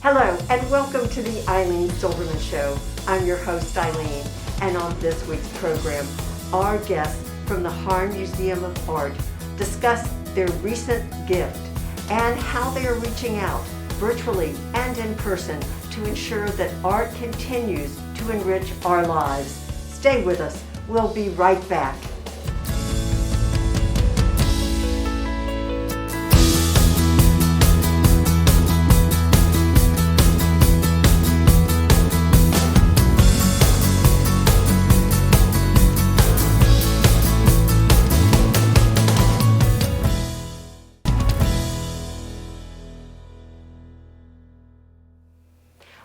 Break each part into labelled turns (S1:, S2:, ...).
S1: Hello, and welcome to the Ilene Silverman Show. I'm your host, Ilene, and on this week's program, our guests from the Harn Museum of Art discuss their recent gift and how they are reaching out, virtually and in person, to ensure that art continues to enrich our lives. Stay with us. We'll be right back.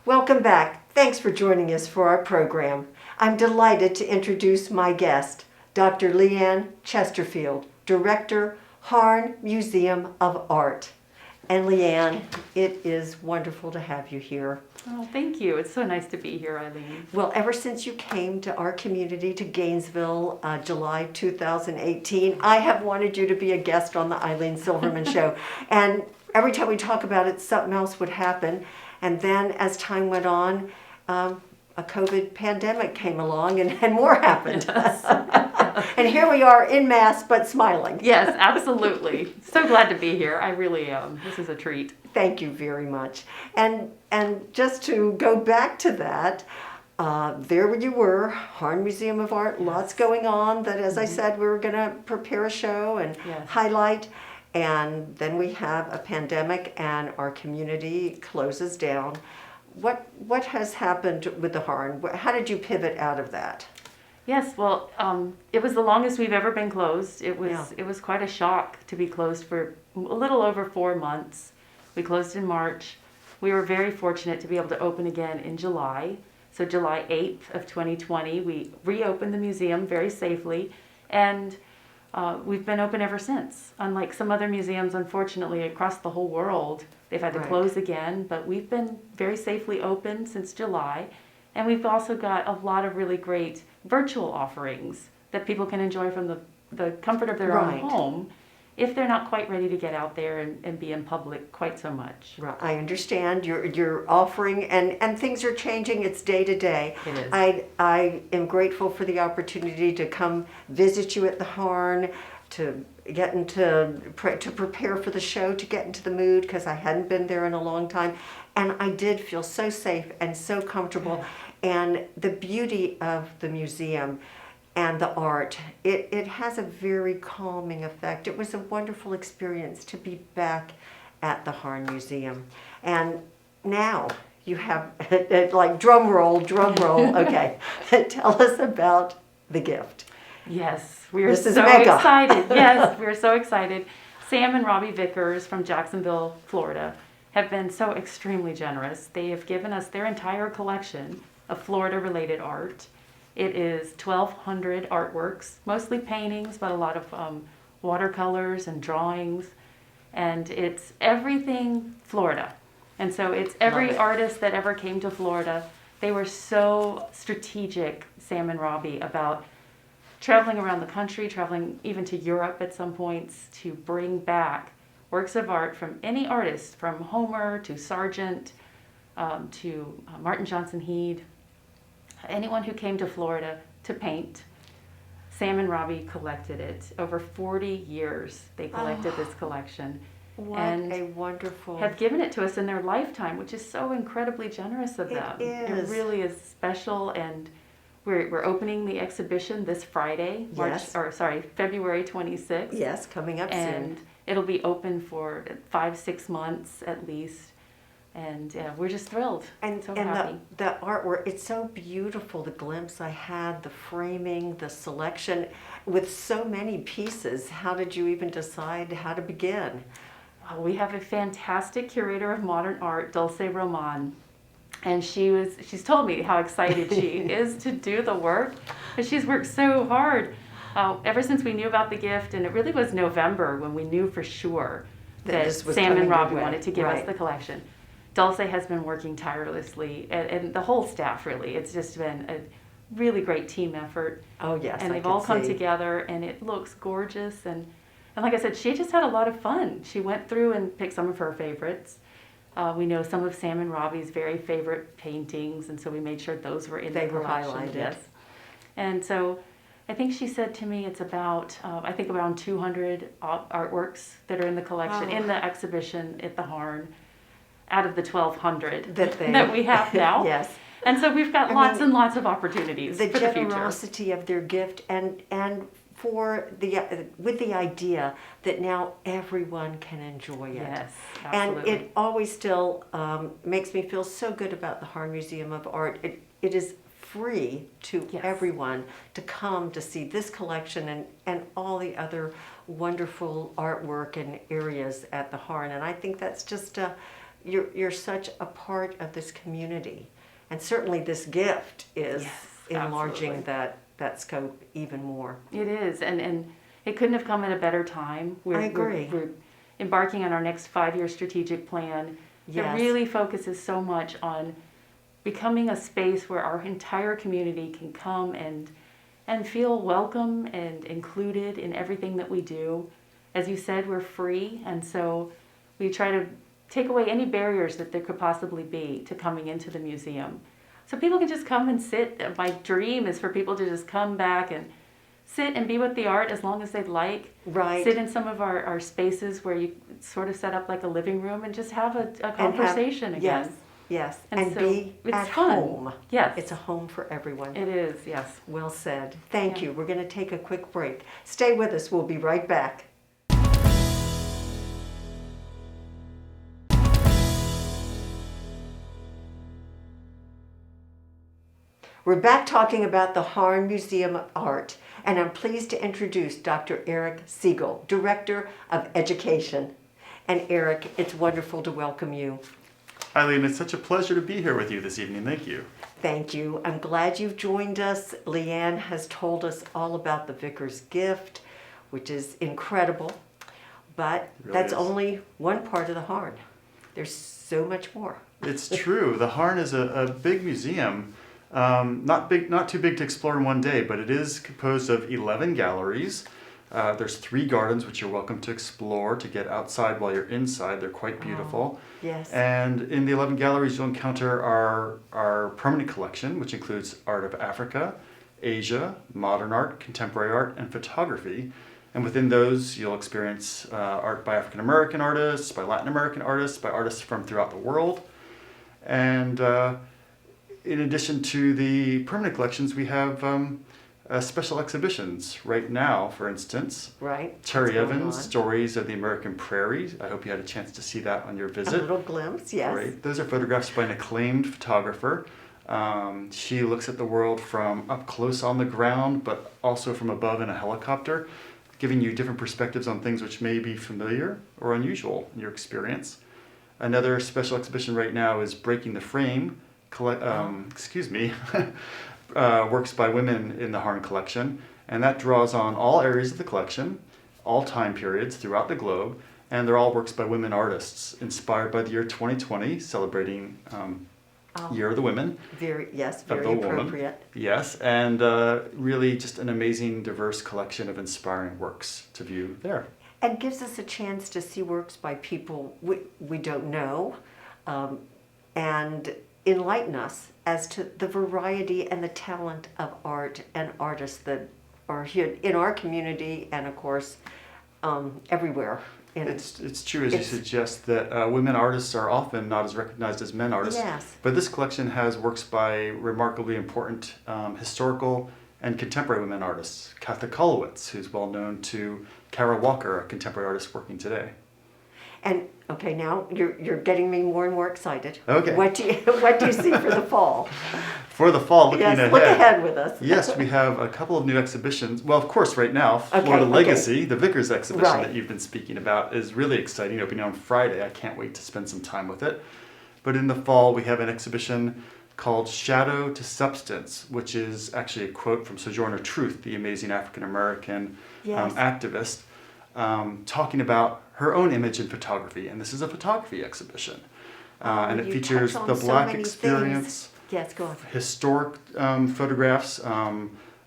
S1: Welcome back. Thanks for joining us for our program. I'm delighted to introduce my guest, Dr. Ilene Chesterfield, Director, Harn Museum of Art. And Ilene, it is wonderful to have you here.
S2: Oh, thank you. It's so nice to be here, Ilene.
S1: Well, ever since you came to our community, to Gainesville, July 2018, I have wanted you to be a guest on the Ilene Silverman Show. And every time we talk about it, something else would happen. And then as time went on, a COVID pandemic came along and more happened. Yes. And here we are en masse, but smiling.
S2: Yes, absolutely. So glad to be here. I really am. This is a treat.
S1: Thank you very much. And just to go back to that, there you were, Harn Museum of Art, lots going on that, as I said, we were going to prepare a show and highlight. And then we have a pandemic and our community closes down. What has happened with the Harn? How did you pivot out of that?
S2: Yes, well, it was the longest we've ever been closed. It was quite a shock to be closed for a little over 4 months. We closed in March. We were very fortunate to be able to open again in July. So July 8th of 2020, we reopened the museum very safely, and we've been open ever since. Unlike some other museums, unfortunately, across the whole world, they've had to close again, but we've been very safely open since July. And we've also got a lot of really great virtual offerings that people can enjoy from the comfort of their own home if they're not quite ready to get out there and be in public quite so much.
S1: Right. I understand you're offering, and things are changing. It's day to day.
S2: It is.
S1: I am grateful for the opportunity to come visit you at the Harn, to get to prepare for the show, to get into the mood, because I hadn't been there in a long time. And I did feel so safe and so comfortable. And the beauty of the museum and the art, it has a very calming effect. It was a wonderful experience to be back at the Harn Museum. And now you have, like, drum roll, okay. Tell us about the gift.
S2: Yes, we are so excited. Yes, we're so excited. Sam and Robbie Vickers from Jacksonville, Florida, have been so extremely generous. They have given us their entire collection of Florida-related art. It is 1,200 artworks, mostly paintings, but a lot of watercolors and drawings. And it's everything Florida. And so it's every artist that ever came to Florida. They were so strategic, Sam and Robbie, about traveling around the country, traveling even to Europe at some points, to bring back works of art from any artist, from Homer to Sargent to Martin Johnson Head. Anyone who came to Florida to paint, Sam and Robbie collected it. Over 40 years they collected this collection.
S1: What a wonderful...
S2: have given it to us in their lifetime, which is so incredibly generous of them.
S1: It
S2: really is special, and we're opening the exhibition this Friday, February 26th.
S1: Yes, coming up soon.
S2: And it'll be open for 5-6 months at least. And we're just thrilled and so happy.
S1: The artwork, it's so beautiful, the glimpse I had, the framing, the selection, with so many pieces. How did you even decide how to begin?
S2: Well, we have a fantastic curator of modern art, Dulce Roman, and she's told me how excited she is to do the work, but she's worked so hard ever since we knew about the gift, and it really was November when we knew for sure that Sam and Robbie wanted to give us the collection. Dulce has been working tirelessly, and the whole staff, really. It's just been a really great team effort.
S1: Oh, yes,
S2: and they've all come together, and it looks gorgeous. And like I said, she just had a lot of fun. She went through and picked some of her favorites. We know some of Sam and Robbie's very favorite paintings, and so we made sure those were in the collection.
S1: Highlighted.
S2: Yes. And so I think she said to me it's about, I think around 200 artworks that are in the collection, in the exhibition at the Harn, out of the 1,200 that we have now.
S1: Yes.
S2: And so we've got lots and lots of opportunities for the future.
S1: The generosity of their gift and for with the idea that now everyone can enjoy it.
S2: Yes, absolutely.
S1: And it always still makes me feel so good about the Harn Museum of Art. It is free to everyone to come to see this collection and all the other wonderful artwork and areas at the Harn. And I think that's just, you're such a part of this community. And certainly this gift is enlarging that scope even more.
S2: It is, and it couldn't have come at a better time.
S1: I agree.
S2: We're embarking on our next 5-year strategic plan that really focuses so much on becoming a space where our entire community can come and feel welcome and included in everything that we do. As you said, we're free, and so we try to take away any barriers that there could possibly be to coming into the museum. So people can just come and sit. My dream is for people to just come back and sit and be with the art as long as they'd like.
S1: Right.
S2: Sit in some of our spaces where you sort of set up like a living room and just have a conversation again.
S1: Yes,
S2: and
S1: so be
S2: it's
S1: at
S2: fun.
S1: home.
S2: Yes.
S1: It's a home for everyone.
S2: It is, yes.
S1: Well said. Thank you. We're going to take a quick break. Stay with us. We'll be right back. We're back talking about the Harn Museum of Art, and I'm pleased to introduce Dr. Eric Segal, Director of Education. And Eric, it's wonderful to welcome you.
S3: Eileen, it's such a pleasure to be here with you this evening. Thank you.
S1: Thank you. I'm glad you've joined us. Leanne has told us all about the Vickers gift, which is incredible, but that's only one part of the Harn. There's so much more.
S3: It's true. The Harn is a big museum. Not too big to explore in one day, but it is composed of 11 galleries. There's 3 gardens which you're welcome to explore, to get outside while you're inside. They're quite beautiful.
S1: Yes.
S3: And in the 11 galleries you'll encounter our permanent collection, which includes art of Africa, Asia, modern art, contemporary art, and photography. And within those you'll experience art by African American artists, by Latin American artists, by artists from throughout the world. And in addition to the permanent collections, we have special exhibitions right now, for instance.
S1: Right.
S3: Terry Evans, Stories of the American Prairie. I hope you had a chance to see that on your visit.
S1: A little glimpse, yes.
S3: Right. Those are photographs by an acclaimed photographer. She looks at the world from up close on the ground, but also from above in a helicopter, giving you different perspectives on things which may be familiar or unusual in your experience. Another special exhibition right now is Breaking the Frame, works by women in the Harn collection, and that draws on all areas of the collection, all time periods throughout the globe, and they're all works by women artists inspired by the year 2020, celebrating Year of the Women.
S1: Very
S3: woman.
S1: appropriate.
S3: Yes, and really just an amazing, diverse collection of inspiring works to view there.
S1: And gives us a chance to see works by people we don't know, and enlighten us as to the variety and the talent of art and artists that are here in our community and, of course, everywhere.
S3: It's true, as you suggest, that women artists are often not as recognized as men artists.
S1: Yes.
S3: But this collection has works by remarkably important historical and contemporary women artists. Katha Kolowitz, who's well known to Kara Walker, a contemporary artist working today.
S1: And okay, now you're getting me more and more excited.
S3: Okay.
S1: What do you see for the fall?
S3: For the fall, looking ahead.
S1: Look ahead with us.
S3: Yes, we have a couple of new exhibitions. Well, of course, right now, Florida Legacy, the Vickers exhibition that you've been speaking about, is really exciting, opening on Friday. I can't wait to spend some time with it. But in the fall, we have an exhibition called Shadow to Substance, which is actually a quote from Sojourner Truth, the amazing African-American activist, talking about her own image in photography. And this is a photography exhibition. And it features the Black experience.
S1: Yes, go on.
S3: Historic photographs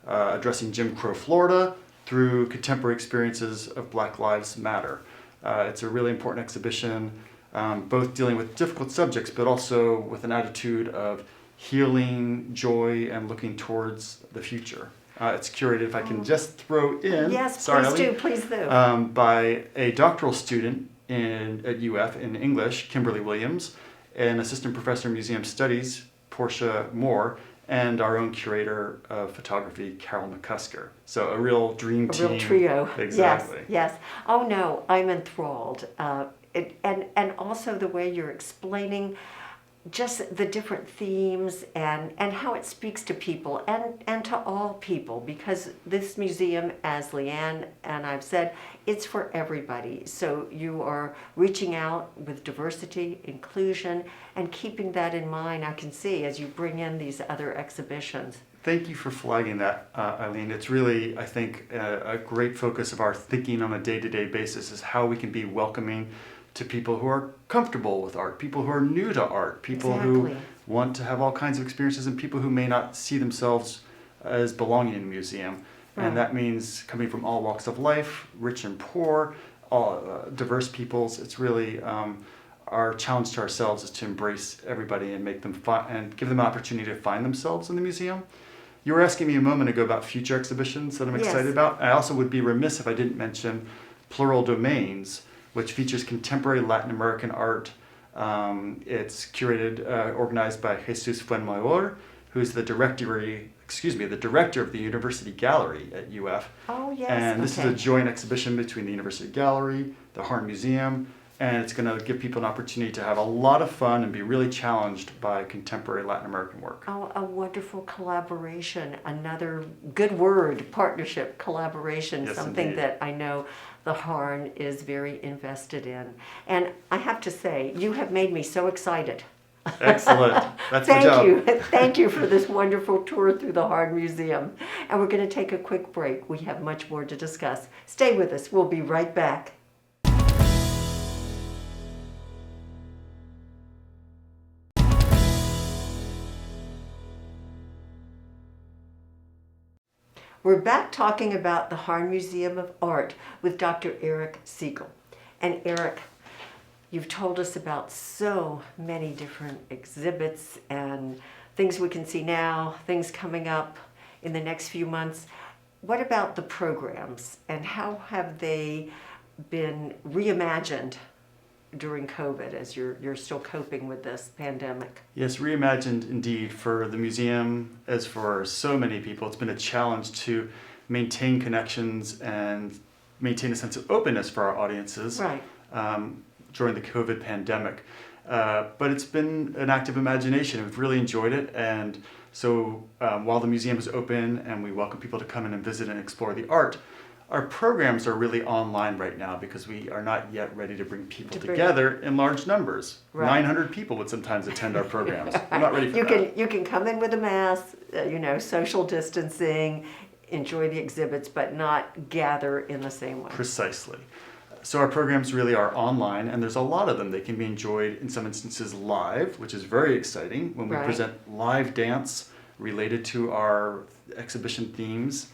S3: addressing Jim Crow Florida through contemporary experiences of Black Lives Matter. It's a really important exhibition. both dealing with difficult subjects, but also with an attitude of healing, joy, and looking towards the future. It's curated, if I can just throw in,
S1: yes,
S3: sorry,
S1: please do.
S3: By a doctoral student at UF in English, Kimberly Williams, an assistant professor in museum studies, Portia Moore, and our own curator of photography, Carol McCusker. So a real dream team.
S1: A real trio.
S3: Exactly.
S1: Yes. Oh no, I'm enthralled. And also the way you're explaining just the different themes and how it speaks to people and to all people, because this museum, as Leanne and I've said, it's for everybody. So you are reaching out with diversity, inclusion, and keeping that in mind, I can see, as you bring in these other exhibitions.
S3: Thank you for flagging that, Eileen. It's really, I think, a great focus of our thinking on a day-to-day basis is how we can be welcoming to people who are comfortable with art, people who are new to art, people who want to have all kinds of experiences, and people who may not see themselves as belonging in a museum. Right. And that means coming from all walks of life, rich and poor, all diverse peoples. It's really our challenge to ourselves is to embrace everybody and make them and give them an opportunity to find themselves in the museum. You were asking me a moment ago about future exhibitions that I'm excited about. I also would be remiss if I didn't mention Plural Domains, which features contemporary Latin American art. It's curated, organized by Jesus Fuenmayor, who's the director of the University Gallery at UF.
S1: Oh, yes.
S3: And this is a joint exhibition between the University Gallery, the Harn Museum, and it's going to give people an opportunity to have a lot of fun and be really challenged by contemporary Latin American work.
S1: Oh, a wonderful collaboration. Another good word, partnership, collaboration,
S3: yes,
S1: something
S3: indeed.
S1: that I know the Harn is very invested in. And I have to say, you have made me so excited.
S3: Excellent. That's my job.
S1: Thank you for this wonderful tour through the Harn Museum. And we're going to take a quick break. We have much more to discuss. Stay with us. We'll be right back. We're back talking about the Harn Museum of Art with Dr. Eric Segal. And Eric, you've told us about so many different exhibits and things we can see now, things coming up in the next few months. What about the programs and how have they been reimagined during COVID as you're still coping with this pandemic?
S3: Yes, reimagined indeed for the museum, as for so many people. It's been a challenge to maintain connections and maintain a sense of openness for our audiences during the COVID pandemic. But it's been an active imagination. We've really enjoyed it. And so while the museum is open and we welcome people to come in and visit and explore the art, our programs are really online right now because we are not yet ready to bring people together in large numbers. Right. 900 people would sometimes attend our programs. We're not ready for that.
S1: You can come in with a mask, social distancing, enjoy the exhibits, but not gather in the same way.
S3: Precisely. So our programs really are online, and there's a lot of them. They can be enjoyed in some instances live, which is very exciting when we present live dance related to our exhibition themes.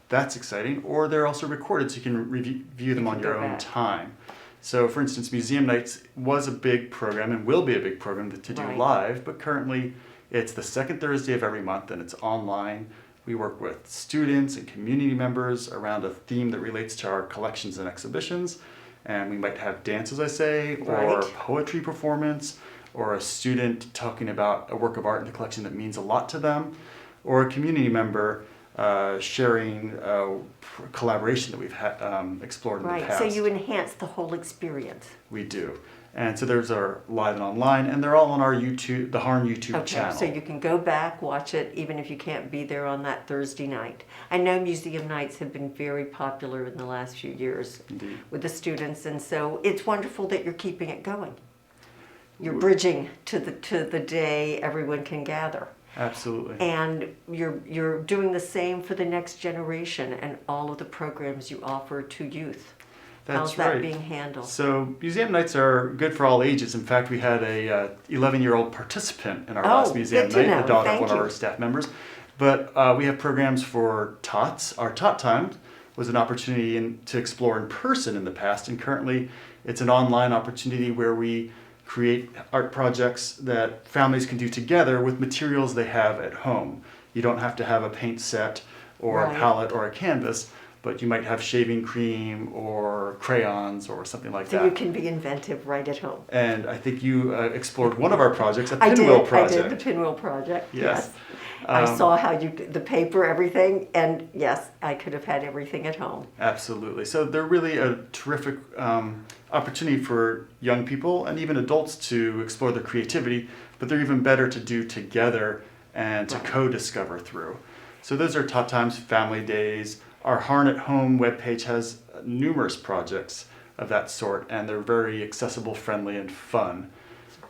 S3: That's exciting. Or they're also recorded so you can review them on your own time. So for instance, Museum Nights was a big program and will be a big program to do live, but currently it's the second Thursday of every month and it's online. We work with students and community members around a theme that relates to our collections and exhibitions. And we might have dance, as I say, or poetry performance, or a student talking about a work of art in the collection that means a lot to them, or a community member sharing collaboration that we've explored in the past.
S1: So you enhance the whole experience.
S3: We do. And so those are live and online, and they're all on our YouTube, the Harn YouTube channel.
S1: So you can go back, watch it, even if you can't be there on that Thursday night. I know Museum Nights have been very popular in the last few years with the students, and so it's wonderful that you're keeping it going. You're bridging to the day everyone can gather.
S3: Absolutely.
S1: And you're doing the same for the next generation and all of the programs you offer to youth. How's that being handled?
S3: So Museum Nights are good for all ages. In fact, we had a 11-year-old participant in our last Museum Night, the daughter of one of our staff members. But we have programs for tots. Our Tot Time was an opportunity to explore in person in the past, and currently It's an online opportunity where we create art projects that families can do together with materials they have at home. You don't have to have a paint set or a palette or a canvas, but you might have shaving cream or crayons or something like that.
S1: So you can be inventive right at home.
S3: And I think you explored one of our projects, a pinwheel project.
S1: I did the pinwheel project,
S3: yes.
S1: I saw how the paper, everything, and yes, I could have had everything at home.
S3: Absolutely. So they're really a terrific opportunity for young people and even adults to explore their creativity, but they're even better to do together and to co-discover through. So those are Tot Times Family Days. Our Harn at Home webpage has numerous projects of that sort, and they're very accessible, friendly, and fun.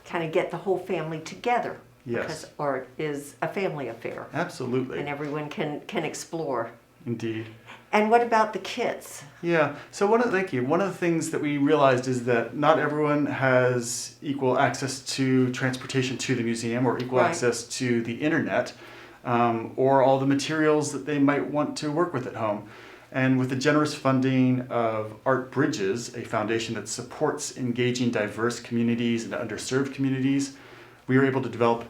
S1: Kind of get the whole family together.
S3: Yes.
S1: Because art is a family affair.
S3: Absolutely.
S1: And everyone can explore.
S3: Indeed.
S1: And what about the kids?
S3: Yeah. So thank you. One of the things that we realized is that not everyone has equal access to transportation to the museum or equal access to the internet or all the materials that they might want to work with at home. And with the generous funding of Art Bridges, a foundation that supports engaging diverse communities and underserved communities, we were able to develop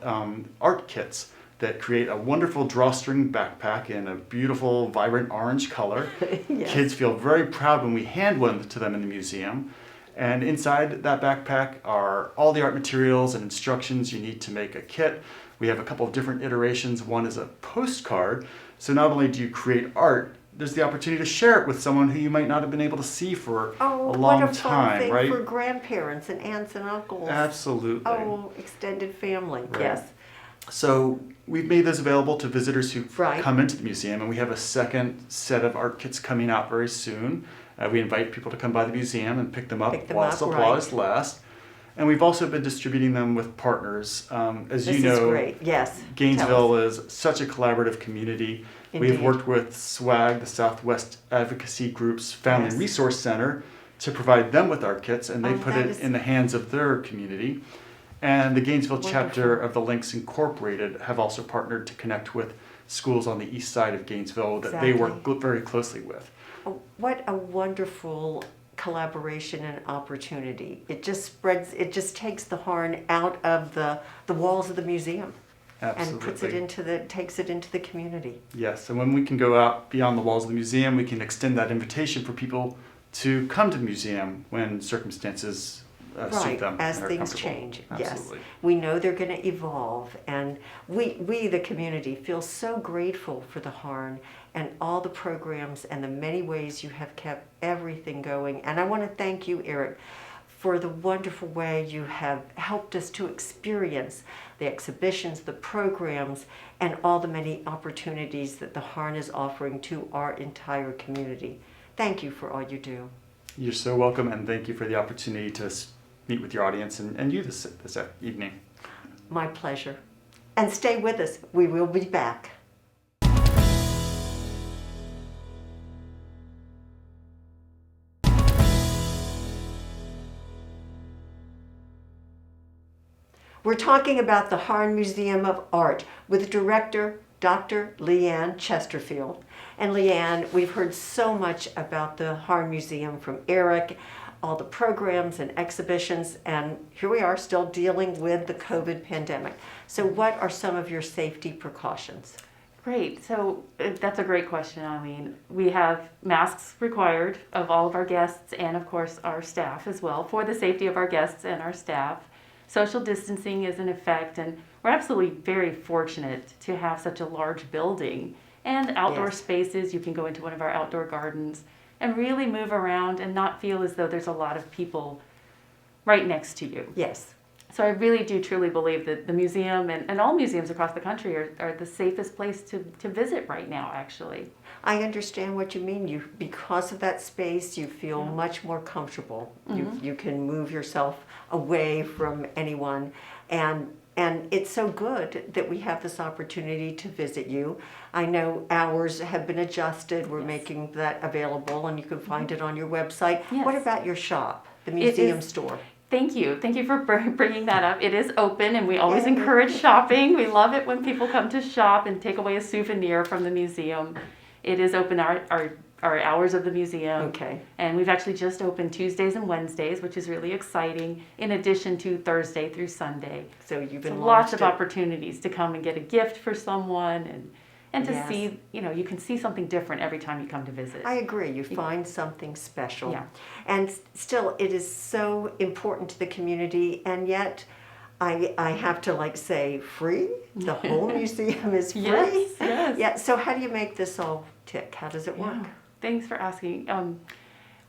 S3: art kits that create a wonderful drawstring backpack in a beautiful, vibrant orange color. Yes. Kids feel very proud when we hand one to them in the museum. And inside that backpack are all the art materials and instructions you need to make a kit. We have a couple of different iterations. One is a postcard. So not only do you create art, there's the opportunity to share it with someone who you might not have been able to see for a long time,
S1: what a fun thing
S3: right?
S1: For grandparents and aunts and uncles.
S3: Absolutely.
S1: Oh, extended family, right. Yes.
S3: So we've made those available to visitors who
S1: right.
S3: come into the museum, and we have a second set of art kits coming out very soon. We invite people to come by the museum and pick them up while supplies last. And we've also been distributing them with partners. As you know,
S1: this is great. Yes.
S3: Gainesville is such a collaborative community.
S1: Indeed.
S3: We've worked with SWAG, the Southwest Advocacy Group's Family Resource Center, to provide them with our kits, and they put it in the hands of their community. And the Gainesville chapter of the Links Incorporated have also partnered to connect with schools on the east side of Gainesville that they work very closely with.
S1: Oh, what a wonderful collaboration and opportunity. It just spreads, it just takes the Harn out of the walls of the museum.
S3: Absolutely.
S1: And puts it takes it into the community.
S3: Yes, and when we can go out beyond the walls of the museum, we can extend that invitation for people to come to the museum when circumstances suit them.
S1: As things change.
S3: Absolutely.
S1: Yes. We know they're going to evolve, and we, the community, feel so grateful for the Harn and all the programs and the many ways you have kept everything going. And I want to thank you, Eric, for the wonderful way you have helped us to experience the exhibitions, the programs, and all the many opportunities that the Harn is offering to our entire community. Thank you for all you do.
S3: You're so welcome, and thank you for the opportunity to meet with your audience and you this evening.
S1: My pleasure. And stay with us. We will be back. We're talking about the Harn Museum of Art with director Dr. Ilene Chesterfield. And Ilene, we've heard so much about the Harn Museum from Eric, all the programs and exhibitions, and here we are still dealing with the COVID pandemic. So what are some of your safety precautions?
S2: Great. So that's a great question, Eileen. We have masks required of all of our guests and, of course, our staff as well, for the safety of our guests and our staff. Social distancing is in effect, and we're absolutely very fortunate to have such a large building and outdoor spaces. You can go into one of our outdoor gardens and really move around and not feel as though there's a lot of people right next to you.
S1: Yes.
S2: So I really do truly believe that the museum and all museums across the country are the safest place to visit right now, actually.
S1: I understand what you mean. Because of that space, you feel much more comfortable. Mm-hmm. You can move yourself away from anyone, and it's so good that we have this opportunity to visit you. I know hours have been adjusted. We're making that available, and you can find it on your website. Yes. What about your shop, the museum store?
S2: Thank you. Thank you for bringing that up. It is open, and we always encourage shopping. We love it when people come to shop and take away a souvenir from the museum. It is open. Our our hours of the museum.
S1: Okay.
S2: And we've actually just opened Tuesdays and Wednesdays, which is really exciting, in addition to Thursday through Sunday.
S1: So you've been
S2: lots of opportunities to come and get a gift for someone and to
S1: Yes.
S2: see, you can see something different every time you come to visit.
S1: I agree. You find something special.
S2: Yeah.
S1: And still, it is so important to the community, and yet I have to say free? The whole museum is free?
S2: Yes, yes.
S1: Yeah. So how do you make this all tick? How does it work?
S2: Yeah. Thanks for asking.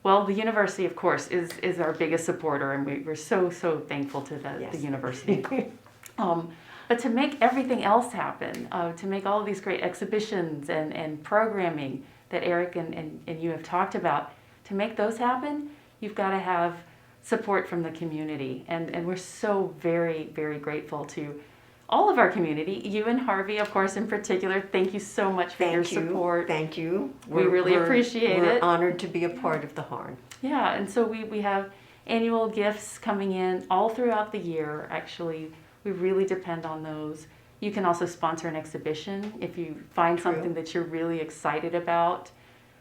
S2: Well, the university, of course, is our biggest supporter, and we're so thankful to
S1: Yes.
S2: the university. But to make everything else happen, to make all of these great exhibitions and programming that Eric and you have talked about, to make those happen, you've got to have support from the community. And we're so very, very grateful to all of our community. You and Harvey, of course, in particular, thank you so much for your support.
S1: Thank you.
S2: We really appreciate it.
S1: We're honored to be a part of the Harn.
S2: Yeah, and so we have annual gifts coming in all throughout the year. Actually, we really depend on those. You can also sponsor an exhibition if you find
S1: True.
S2: something that you're really excited about.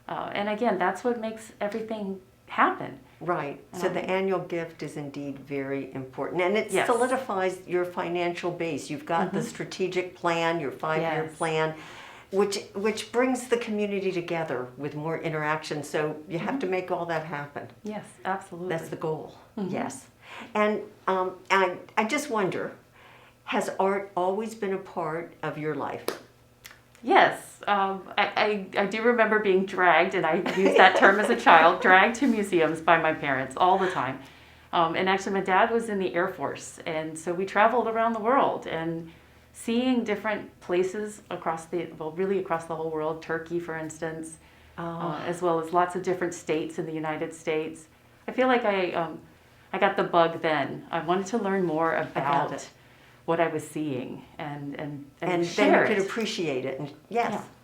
S2: And again, that's what makes everything happen.
S1: Right. So the annual gift is indeed very important. And it
S2: Yes.
S1: solidifies your financial base. You've got the strategic plan, your 5-year
S2: Yes.
S1: plan, which brings the community together with more interaction. So you have to make all that happen.
S2: Yes, absolutely.
S1: That's the goal. Yes. And I just wonder, has art always been a part of your life?
S2: Yes, I do remember being dragged, and I used that term as a child, dragged to museums by my parents all the time. And actually my dad was in the Air Force, and so we traveled around the world and seeing different places across across the whole world, Turkey, for instance, as well as lots of different states in the United States. I feel like I got the bug then. I wanted to learn more about
S1: it.
S2: what I was seeing and
S1: And
S2: share
S1: then you could
S2: it.
S1: appreciate it.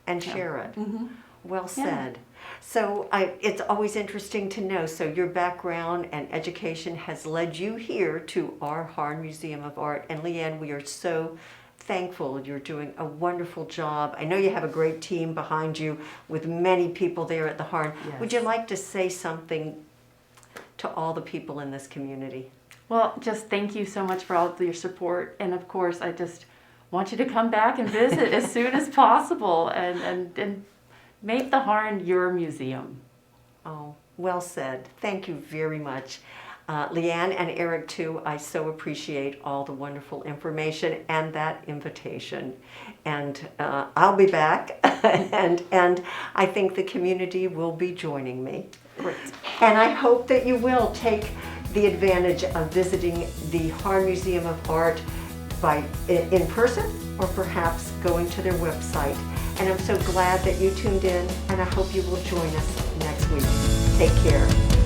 S1: And share it.
S2: Mm-hmm.
S1: Well
S2: Yeah.
S1: said. So it's always interesting to know. So your background and education has led you here to our Harn Museum of Art. And Leanne, we are so thankful. You're doing a wonderful job. I know you have a great team behind you with many people there at the Harn.
S2: Yes.
S1: Would you like to say something to all the people in this community?
S2: Well, just thank you so much for all of your support. And of course, I just want you to come back and visit as soon as possible and make the Harn your museum.
S1: Oh, well said. Thank you very much. Leanne and Eric, too, I so appreciate all the wonderful information and that invitation. And I'll be back, and I think the community will be joining me.
S2: Great.
S1: And I hope that you will take the advantage of visiting the Harn Museum of Art in person or perhaps going to their website. And I'm so glad that you tuned in, and I hope you will join us next week. Take care.